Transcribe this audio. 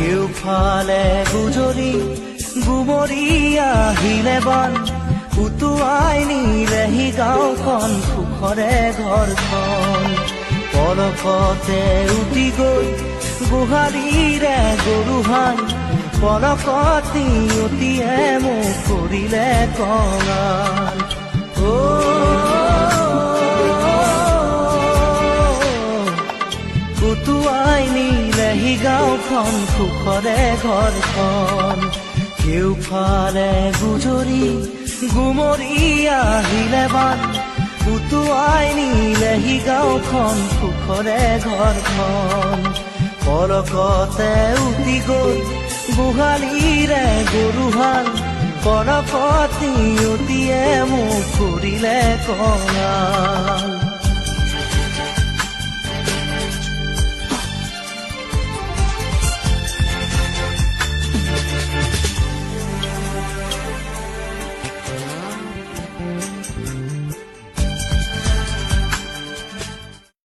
কেউফালে গুজৰি গুমৰি আহিলে বান উটুৱাই নিলেহি গাঁওখন সুখৰে ঘৰখন পলকতে উটি গৈ গোহালিৰে গৰুহাল পলকতি উটিয়ে মোক কৰিলে কঙাল উটুৱাই নিলেহি গাঁওখন সুখৰে ঘৰখন কেউফালে গুজৰি গুমৰি আহিলে বান উটুৱাই নিলেহি গাঁওখন সুখৰে ঘৰখন পলকতে উটি গৈ গোহালিৰে গৰুহাল পলকতি উটিয়ে মোক কৰিলে কঙাল